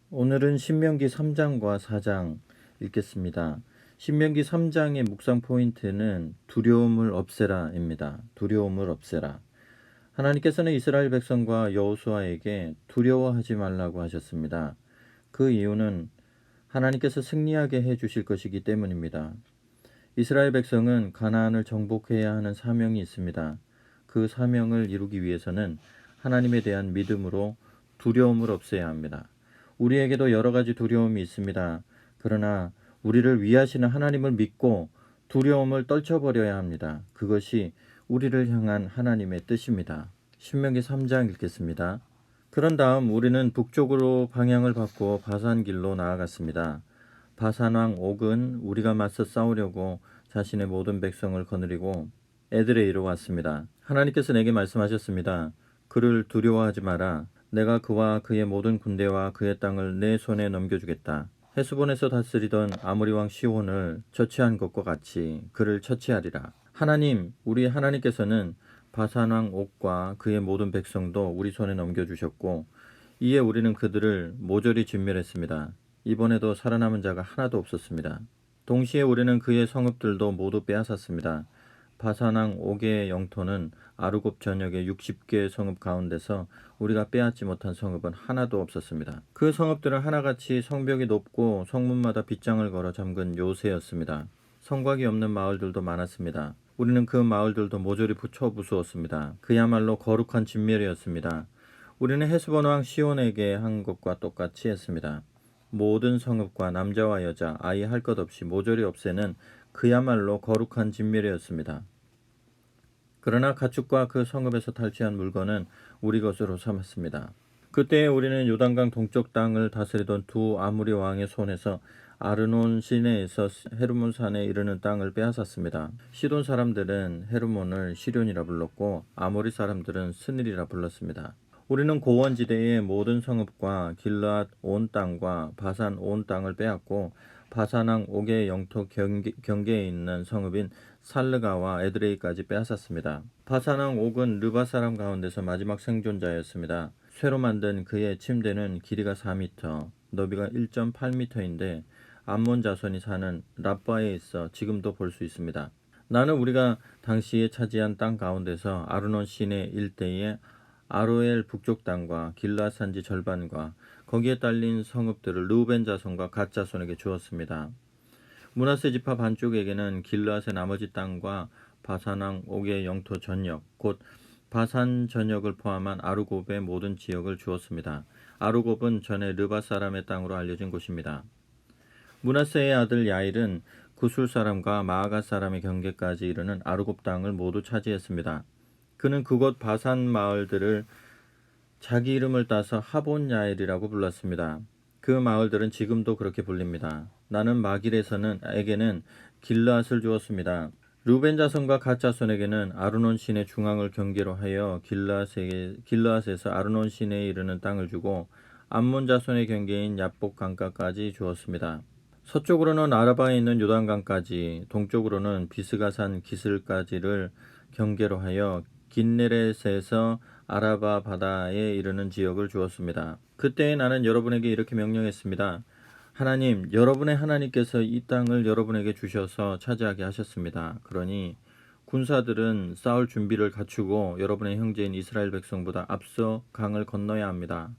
오늘은 신명기 3장과 4장 읽겠습니다. 신명기 3장의 묵상 포인트는 두려움을 없애라입니다. 두려움을 없애라. 하나님께서는 이스라엘 백성과 여호수아에게 두려워하지 말라고 하셨습니다. 그 이유는 하나님께서 승리하게 해 주실 것이기 때문입니다. 이스라엘 백성은 가나안을 정복해야 하는 사명이 있습니다. 그 사명을 이루기 위해서는 하나님에 대한 믿음으로 두려움을 없애야 합니다. 우리에게도 여러 가지 두려움이 있습니다. 그러나 우리를 위하시는 하나님을 믿고 두려움을 떨쳐버려야 합니다. 그것이 우리를 향한 하나님의 뜻입니다. 신명기 3장 읽겠습니다. 그런 다음 우리는 북쪽으로 방향을 바꾸어 바산길로 나아갔습니다. 바산왕 옥은 우리가 맞서 싸우려고 자신의 모든 백성을 거느리고 에드레이로 왔습니다. 하나님께서 내게 말씀하셨습니다. 그를 두려워하지 마라. 내가 그와 그의 모든 군대와 그의 땅을 내 손에 넘겨주겠다. 헤스본에서 다스리던 아모리 왕 시온을 처치한 것과 같이 그를 처치하리라. 하나님, 우리 하나님께서는 바산 왕 옥과 그의 모든 백성도 우리 손에 넘겨주셨고 이에 우리는 그들을 모조리 진멸했습니다. 이번에도 살아남은 자가 하나도 없었습니다. 동시에 우리는 그의 성읍들도 모두 빼앗았습니다. 바산왕 옥의 영토는 아르곱 전역의 60개의 성읍 가운데서 우리가 빼앗지 못한 성읍은 하나도 없었습니다. 그 성읍들은 하나같이 성벽이 높고 성문마다 빗장을 걸어 잠근 요새였습니다. 성곽이 없는 마을들도 많았습니다. 우리는 그 마을들도 모조리 쳐부수었습니다. 그야말로 거룩한 진멸이었습니다. 우리는 헤스본 왕 시온에게 한 것과 똑같이 했습니다. 모든 성읍과 남자와 여자, 아이 할 것 없이 모조리 없애는 그야말로 거룩한 진멸이었습니다. 그러나 가축과 그 성읍에서 탈취한 물건은 우리 것으로 삼았습니다. 그때 우리는 요단강 동쪽 땅을 다스리던 두 아무리 왕의 손에서 아르논 시내에서 헤르몬 산에 이르는 땅을 빼앗았습니다. 시돈 사람들은 헤르몬을 시련이라 불렀고 아모리 사람들은 스닐이라 불렀습니다. 우리는 고원지대의 모든 성읍과 길르앗 온 땅과 바산 온 땅을 빼앗고 바산왕 옥의 영토 경계에 있는 성읍인 살르가와 에드레이까지 빼앗았습니다. 바산왕 옥은 르바 사람 가운데서 마지막 생존자였습니다. 쇠로 만든 그의 침대는 길이가 4m, 너비가 1.8m인데 암몬 자손이 사는 랍바에 있어 지금도 볼 수 있습니다. 나는 우리가 당시에 차지한 땅 가운데서 아르논 시내 일대의 아로엘 북쪽 땅과 길라 산지 절반과 거기에 딸린 성읍들을 르우벤 자손과 갓 자손에게 주었습니다. 므낫세 지파 반쪽에게는 길라앗의 나머지 땅과 바산왕 옥의 영토 전역, 곧 바산 전역을 포함한 아르곱의 모든 지역을 주었습니다. 아르곱은 전에 르바 사람의 땅으로 알려진 곳입니다. 므낫세의 아들 야일은 구술 사람과 마아가 사람의 경계까지 이르는 아르곱 땅을 모두 차지했습니다. 그는 그곳 바산 마을들을 자기 이름을 따서 하본 야일이라고 불렀습니다. 그 마을들은 지금도 그렇게 불립니다. 나는 마길에게는 길르앗을 주었습니다. 루벤 자손과 갓 자손에게는 아르논 시내 중앙을 경계로 하여 길르앗에서 아르논 시내에 이르는 땅을 주고 암몬 자손의 경계인 야복 강가까지 주었습니다. 서쪽으로는 아라바에 있는 요단강까지, 동쪽으로는 비스가산 기슬까지를 경계로 하여 긴네렛에서 아라바 바다에 이르는 지역을 주었습니다. 그때 나는 여러분에게 이렇게 명령했습니다. 하나님, 여러분의 하나님께서 이 땅을 여러분에게 주셔서 차지하게 하셨습니다. 그러니 군사들은 싸울 준비를 갖추고 여러분의 형제인 이스라엘 백성보다 앞서 강을 건너야 합니다.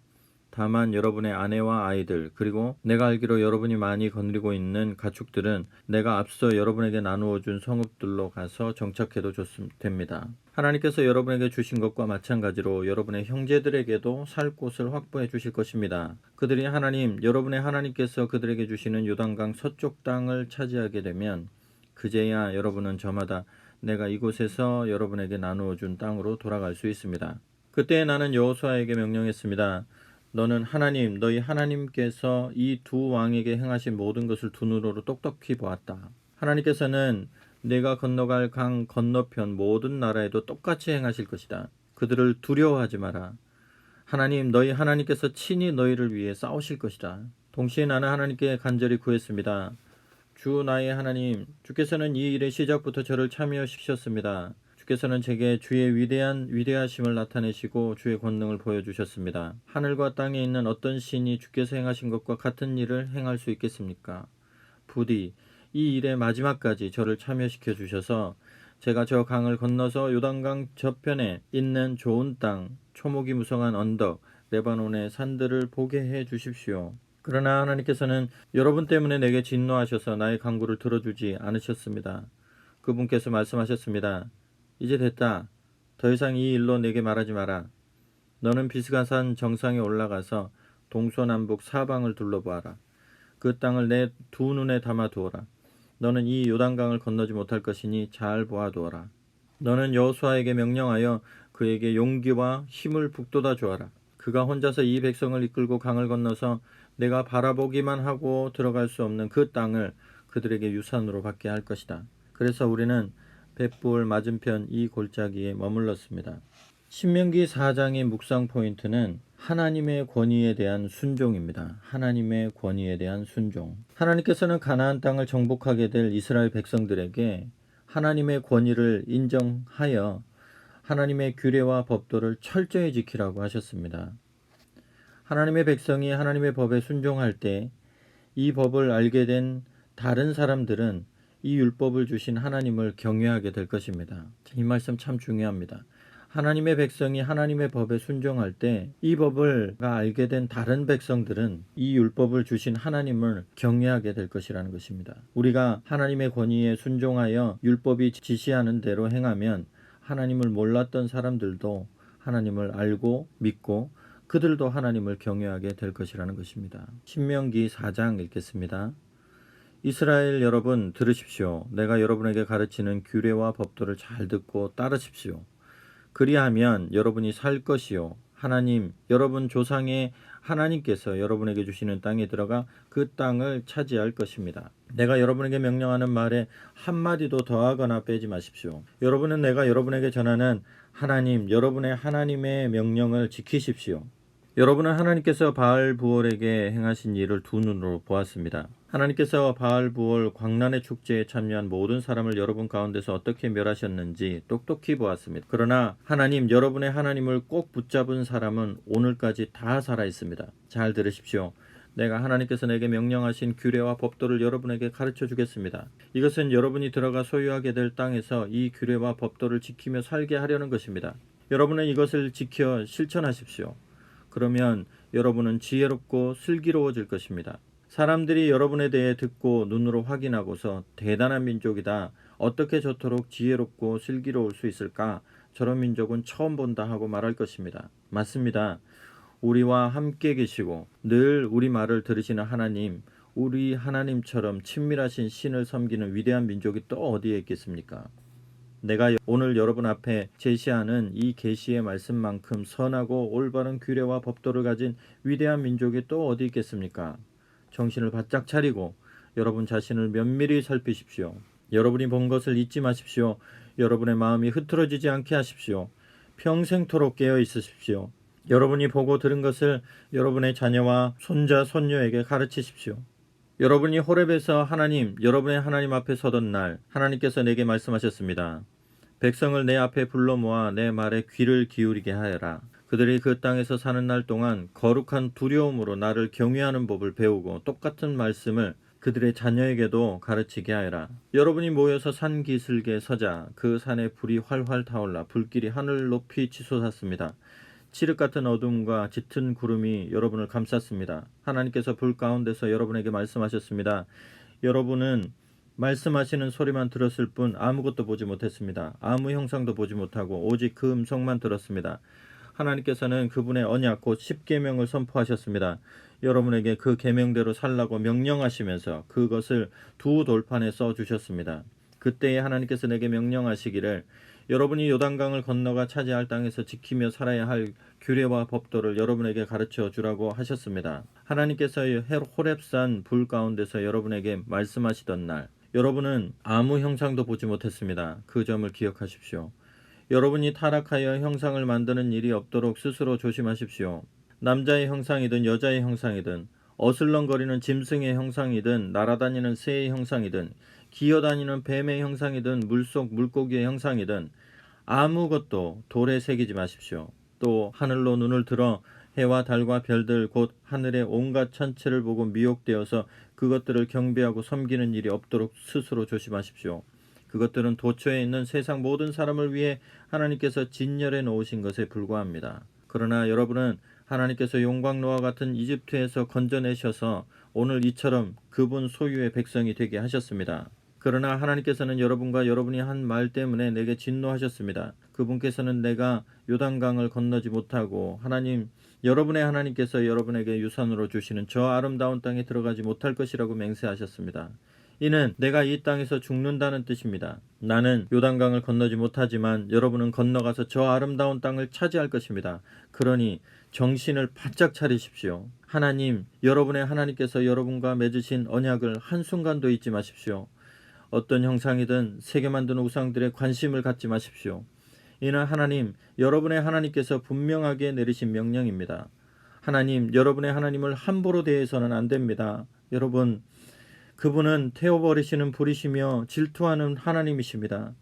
다만 여러분의 아내와 아이들 그리고 내가 알기로 여러분이 많이 거느리고 있는 가축들은 내가 앞서 여러분에게 나누어 준 성읍들로 가서 정착해도 됩니다. 하나님께서 여러분에게 주신 것과 마찬가지로 여러분의 형제들에게도 살 곳을 확보해 주실 것입니다. 그들이 여러분의 하나님께서 그들에게 주시는 요단강 서쪽 땅을 차지하게 되면 그제야 여러분은 저마다 내가 이곳에서 여러분에게 나누어 준 땅으로 돌아갈 수 있습니다. 그때 나는 여호수아에게 명령했습니다. 너는 너희 하나님께서 이 두 왕에게 행하신 모든 것을 두 눈으로 똑똑히 보았다. 하나님께서는 내가 건너갈 강 건너편 모든 나라에도 똑같이 행하실 것이다. 그들을 두려워하지 마라. 너희 하나님께서 친히 너희를 위해 싸우실 것이다. 동시에 나는 하나님께 간절히 구했습니다. 주 나의 하나님, 주께서는 이 일의 시작부터 저를 참여시키셨습니다. 주께서는 제게 주의 위대하심을 나타내시고 주의 권능을 보여주셨습니다. 하늘과 땅에 있는 어떤 신이 주께서 행하신 것과 같은 일을 행할 수 있겠습니까? 부디 이 일의 마지막까지 저를 참여시켜 주셔서 제가 저 강을 건너서 요단강 저편에 있는 좋은 땅, 초목이 무성한 언덕, 레바논의 산들을 보게 해 주십시오. 그러나 하나님께서는 여러분 때문에 내게 진노하셔서 나의 간구를 들어주지 않으셨습니다. 그분께서 말씀하셨습니다. 이제 됐다. 더 이상 이 일로 내게 말하지 마라. 너는 비스가산 정상에 올라가서 동서남북 사방을 둘러보아라. 그 땅을 내 두 눈에 담아 두어라. 너는 이 요단강을 건너지 못할 것이니 잘 보아두어라. 너는 여호수아에게 명령하여 그에게 용기와 힘을 북돋아 주어라. 그가 혼자서 이 백성을 이끌고 강을 건너서 내가 바라보기만 하고 들어갈 수 없는 그 땅을 그들에게 유산으로 받게 할 것이다. 그래서 우리는 벳볼 맞은편 이 골짜기에 머물렀습니다. 신명기 4장의 묵상 포인트는 하나님의 권위에 대한 순종입니다. 하나님의 권위에 대한 순종. 하나님께서는 가나안 땅을 정복하게 될 이스라엘 백성들에게 하나님의 권위를 인정하여 하나님의 규례와 법도를 철저히 지키라고 하셨습니다. 하나님의 백성이 하나님의 법에 순종할 때 이 법을 알게 된 다른 사람들은 이 율법을 주신 하나님을 경외하게 될 것입니다. 이 말씀 참 중요합니다. 하나님의 백성이 하나님의 법에 순종할 때 이 법을 알게 된 다른 백성들은 이 율법을 주신 하나님을 경외하게 될 것이라는 것입니다. 우리가 하나님의 권위에 순종하여 율법이 지시하는 대로 행하면 하나님을 몰랐던 사람들도 하나님을 알고 믿고 그들도 하나님을 경외하게 될 것이라는 것입니다. 신명기 4장 읽겠습니다. 이스라엘 여러분 들으십시오. 내가 여러분에게 가르치는 규례와 법도를 잘 듣고 따르십시오. 그리하면 여러분이 살 것이요. 하나님, 여러분 조상의 하나님께서 여러분에게 주시는 땅에 들어가 그 땅을 차지할 것입니다. 내가 여러분에게 명령하는 말에 한마디도 더하거나 빼지 마십시오. 여러분은 내가 여러분에게 전하는 하나님, 여러분의 하나님의 명령을 지키십시오. 여러분은 하나님께서 바알부올에게 행하신 일을 두 눈으로 보았습니다. 하나님께서 바알부올 광란의 축제에 참여한 모든 사람을 여러분 가운데서 어떻게 멸하셨는지 똑똑히 보았습니다. 그러나 하나님, 여러분의 하나님을 꼭 붙잡은 사람은 오늘까지 다 살아 있습니다. 잘 들으십시오. 내가 하나님께서 내게 명령하신 규례와 법도를 여러분에게 가르쳐 주겠습니다. 이것은 여러분이 들어가 소유하게 될 땅에서 이 규례와 법도를 지키며 살게 하려는 것입니다. 여러분은 이것을 지켜 실천하십시오. 그러면 여러분은 지혜롭고 슬기로워질 것입니다. 사람들이 여러분에 대해 듣고 눈으로 확인하고서 대단한 민족이다. 어떻게 저토록 지혜롭고 슬기로울 수 있을까? 저런 민족은 처음 본다 하고 말할 것입니다. 맞습니다. 우리와 함께 계시고 늘 우리 말을 들으시는 하나님, 우리 하나님처럼 친밀하신 신을 섬기는 위대한 민족이 또 어디에 있겠습니까? 내가 오늘 여러분 앞에 제시하는 이 계시의 말씀만큼 선하고 올바른 규례와 법도를 가진 위대한 민족이 또 어디 있겠습니까? 정신을 바짝 차리고 여러분 자신을 면밀히 살피십시오. 여러분이 본 것을 잊지 마십시오. 여러분의 마음이 흐트러지지 않게 하십시오. 평생토록 깨어 있으십시오. 여러분이 보고 들은 것을 여러분의 자녀와 손자, 손녀에게 가르치십시오. 여러분이 호렙에서 여러분의 하나님 앞에 서던 날 하나님께서 내게 말씀하셨습니다. 백성을 내 앞에 불러 모아 내 말에 귀를 기울이게 하여라. 그들이 그 땅에서 사는 날 동안 거룩한 두려움으로 나를 경외하는 법을 배우고 똑같은 말씀을 그들의 자녀에게도 가르치게 하여라. 여러분이 모여서 산 기슭에 서자. 그 산에 불이 활활 타올라 불길이 하늘 높이 치솟았습니다. 칠흑 같은 어둠과 짙은 구름이 여러분을 감쌌습니다. 하나님께서 불 가운데서 여러분에게 말씀하셨습니다. 여러분은 말씀하시는 소리만 들었을 뿐 아무것도 보지 못했습니다. 아무 형상도 보지 못하고 오직 그 음성만 들었습니다. 하나님께서는 그분의 언약 곧 십계명을 선포하셨습니다. 여러분에게 그 계명대로 살라고 명령하시면서 그것을 두 돌판에 써주셨습니다. 그때에 하나님께서 내게 명령하시기를 여러분이 요단강을 건너가 차지할 땅에서 지키며 살아야 할 규례와 법도를 여러분에게 가르쳐 주라고 하셨습니다. 하나님께서 호렙산 불 가운데서 여러분에게 말씀하시던 날 여러분은 아무 형상도 보지 못했습니다. 그 점을 기억하십시오. 여러분이 타락하여 형상을 만드는 일이 없도록 스스로 조심하십시오. 남자의 형상이든 여자의 형상이든 어슬렁거리는 짐승의 형상이든 날아다니는 새의 형상이든 기어다니는 뱀의 형상이든 물속 물고기의 형상이든 아무것도 돌에 새기지 마십시오. 또 하늘로 눈을 들어 해와 달과 별들 곧 하늘의 온갖 천체를 보고 미혹되어서 그것들을 경배하고 섬기는 일이 없도록 스스로 조심하십시오. 그것들은 도처에 있는 세상 모든 사람을 위해 하나님께서 진열해 놓으신 것에 불과합니다. 그러나 여러분은 하나님께서 용광로와 같은 이집트에서 건져내셔서 오늘 이처럼 그분 소유의 백성이 되게 하셨습니다. 그러나 하나님께서는 여러분과 여러분이 한 말 때문에 내게 진노하셨습니다. 그분께서는 내가 요단강을 건너지 못하고 여러분의 하나님께서 여러분에게 유산으로 주시는 저 아름다운 땅에 들어가지 못할 것이라고 맹세하셨습니다. 이는 내가 이 땅에서 죽는다는 뜻입니다. 나는 요단강을 건너지 못하지만 여러분은 건너가서 저 아름다운 땅을 차지할 것입니다. 그러니 정신을 바짝 차리십시오. 여러분의 하나님께서 여러분과 맺으신 언약을 한순간도 잊지 마십시오. 어떤 형상이든 새겨 만든 우상들에 관심을 갖지 마십시오. 이는 여러분의 하나님께서 분명하게 내리신 명령입니다. 여러분의 하나님을 함부로 대해서는 안 됩니다. 여러분, 그분은 태워버리시는 불이시며 질투하는 하나님이십니다.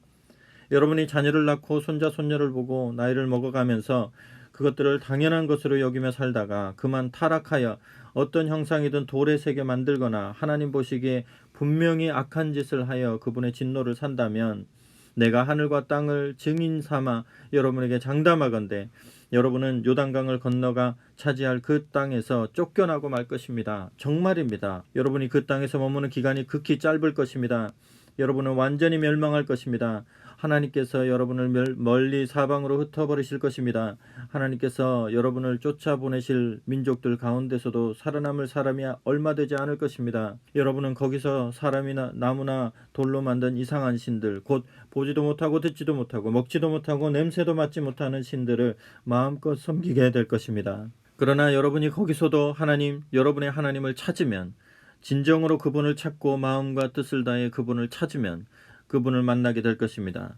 여러분이 자녀를 낳고 손자 손녀를 보고 나이를 먹어가면서 그것들을 당연한 것으로 여기며 살다가 그만 타락하여 어떤 형상이든 돌에 새겨 만들거나 하나님 보시기에 분명히 악한 짓을 하여 그분의 진노를 산다면 내가 하늘과 땅을 증인 삼아 여러분에게 장담하건대 여러분은 요단강을 건너가 차지할 그 땅에서 쫓겨나고 말 것입니다. 정말입니다. 여러분이 그 땅에서 머무는 기간이 극히 짧을 것입니다. 여러분은 완전히 멸망할 것입니다. 하나님께서 여러분을 멀리 사방으로 흩어버리실 것입니다. 하나님께서 여러분을 쫓아보내실 민족들 가운데서도 살아남을 사람이 얼마 되지 않을 것입니다. 여러분은 거기서 사람이나 나무나 돌로 만든 이상한 신들, 곧 보지도 못하고 듣지도 못하고 먹지도 못하고 냄새도 맡지 못하는 신들을 마음껏 섬기게 될 것입니다. 그러나 여러분이 거기서도 여러분의 하나님을 찾으면, 진정으로 그분을 찾고 마음과 뜻을 다해 그분을 찾으면 그분을 만나게 될 것입니다.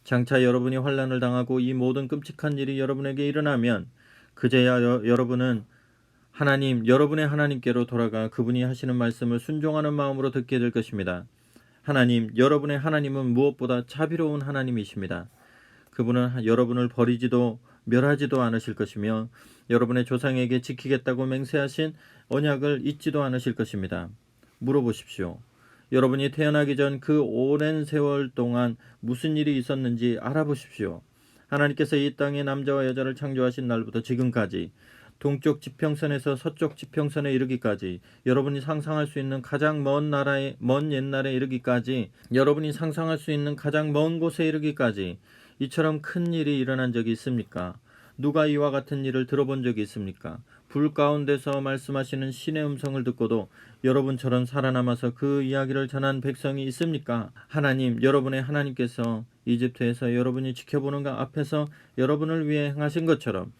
장차 여러분이 환난을 당하고 이 모든 끔찍한 일이 여러분에게 일어나면 그제야 여러분은 여러분의 하나님께로 돌아가 그분이 하시는 말씀을 순종하는 마음으로 듣게 될 것입니다. 여러분의 하나님은 무엇보다 자비로운 하나님이십니다. 그분은 여러분을 버리지도 멸하지도 않으실 것이며 여러분의 조상에게 지키겠다고 맹세하신 언약을 잊지도 않으실 것입니다. 물어보십시오. 여러분이 태어나기 전 그 오랜 세월 동안 무슨 일이 있었는지 알아보십시오. 하나님께서 이 땅에 남자와 여자를 창조하신 날부터 지금까지 동쪽 지평선에서 서쪽 지평선에 이르기까지 여러분이 상상할 수 있는 가장 먼 옛날에 이르기까지 여러분이 상상할 수 있는 가장 먼 곳에 이르기까지 이처럼 큰 일이 일어난 적이 있습니까? 누가 이와 같은 일을 들어본 적이 있습니까? 불 가운데서 말씀하시는 신의 음성을 듣고도 여러분처럼 살아남아서 그 이야기를 전한 백성이 있습니까? 여러분의 하나님께서 이집트에서 여러분이 지켜보는 것 앞에서 여러분을 위해 행하신 것처럼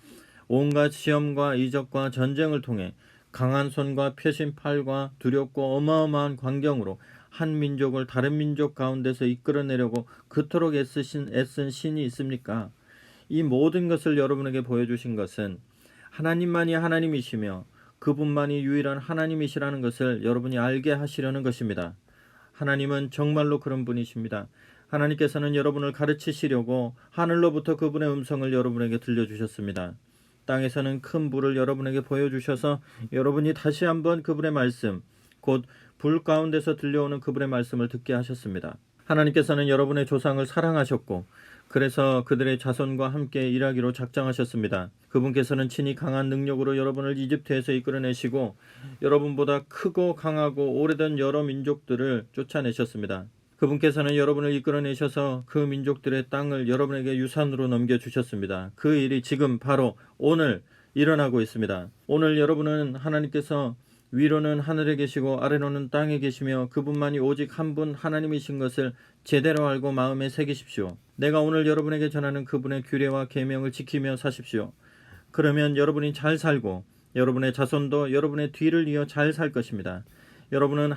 온갖 시험과 이적과 전쟁을 통해 강한 손과 펴신 팔과 두렵고 어마어마한 광경으로 한 민족을 다른 민족 가운데서 이끌어내려고 그토록 애쓴 신이 있습니까? 이 모든 것을 여러분에게 보여주신 것은 하나님만이 하나님이시며 그분만이 유일한 하나님이시라는 것을 여러분이 알게 하시려는 것입니다. 하나님은 정말로 그런 분이십니다. 하나님께서는 여러분을 가르치시려고 하늘로부터 그분의 음성을 여러분에게 들려주셨습니다. 땅에서는 큰 불을 여러분에게 보여주셔서 여러분이 다시 한번 그분의 말씀, 곧 불 가운데서 들려오는 그분의 말씀을 듣게 하셨습니다. 하나님께서는 여러분의 조상을 사랑하셨고 그래서 그들의 자손과 함께 일하기로 작정하셨습니다. 그분께서는 친히 강한 능력으로 여러분을 이집트에서 이끌어내시고 여러분보다 크고 강하고 오래된 여러 민족들을 쫓아내셨습니다. 그분께서는 여러분을 이끌어내셔서 그 민족들의 땅을 여러분에게 유산으로 넘겨주셨습니다. 그 일이 지금 바로 오늘 일어나고 있습니다. 오늘 여러분은 하나님께서 위로는 하늘에 계시고 아래로는 땅에 계시며 그분만이 오직 한 분 하나님이신 것을 제대로 알고 마음에 새기십시오. 내가 오늘 여러분에게 전하는 그분의 규례와 계명을 지키며 사십시오. 그러면 여러분이 잘 살고 여러분의 자손도 여러분의 뒤를 이어 잘 살 것입니다. 여러분은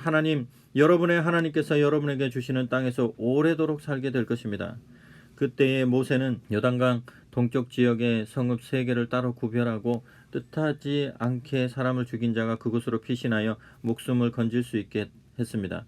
여러분의 하나님께서 여러분에게 주시는 땅에서 오래도록 살게 될 것입니다. 그때에 모세는 요단강 동쪽 지역의 성읍 3개를 따로 구별하고 뜻하지 않게 사람을 죽인 자가 그곳으로 피신하여 목숨을 건질 수 있게 했습니다.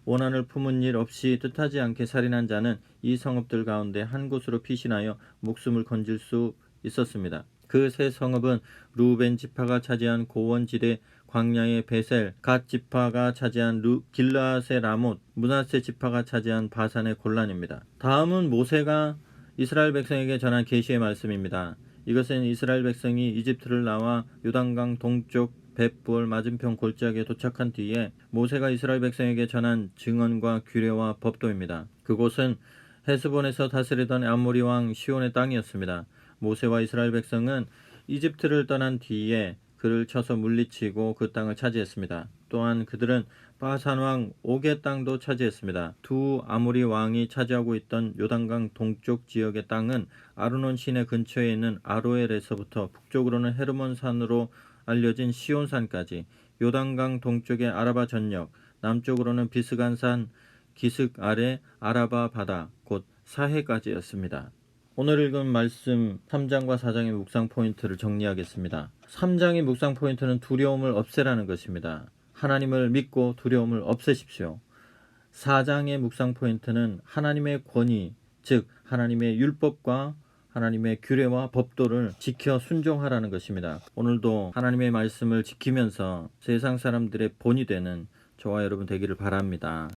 원한을 품은 일 없이 뜻하지 않게 살인한 자는 이 성읍들 가운데 한 곳으로 피신하여 목숨을 건질 수 있었습니다. 그 세 성읍은 루벤 지파가 차지한 고원지대 광야의 베셀, 갓 지파가 차지한 길르앗의 라못, 므낫세 지파가 차지한 바산의 골란입니다. 다음은 모세가 이스라엘 백성에게 전한 계시의 말씀입니다. 이것은 이스라엘 백성이 이집트를 나와 요단강 동쪽 벳부얼 맞은편 골짜기에 도착한 뒤에 모세가 이스라엘 백성에게 전한 증언과 규례와 법도입니다. 그곳은 헤스본에서 다스리던 아모리 왕 시온의 땅이었습니다. 모세와 이스라엘 백성은 이집트를 떠난 뒤에 그를 쳐서 물리치고 그 땅을 차지했습니다. 또한 그들은 바산 왕 옥의 땅도 차지했습니다. 두 아모리 왕이 차지하고 있던 요단강 동쪽 지역의 땅은 아르논 시내 근처에 있는 아로엘에서부터 북쪽으로는 헤르몬 산으로 알려진 시온산까지, 요단강 동쪽의 아라바 전역, 남쪽으로는 비스간산 기슭 아래 아라바 바다 곧 사해까지였습니다. 오늘 읽은 말씀 3장과 4장의 묵상 포인트를 정리하겠습니다. 3장의 묵상 포인트는 두려움을 없애라는 것입니다. 하나님을 믿고 두려움을 없애십시오. 4장의 묵상 포인트는 하나님의 권위, 즉 하나님의 율법과 하나님의 규례와 법도를 지켜 순종하라는 것입니다. 오늘도 하나님의 말씀을 지키면서 세상 사람들의 본이 되는 저와 여러분 되기를 바랍니다.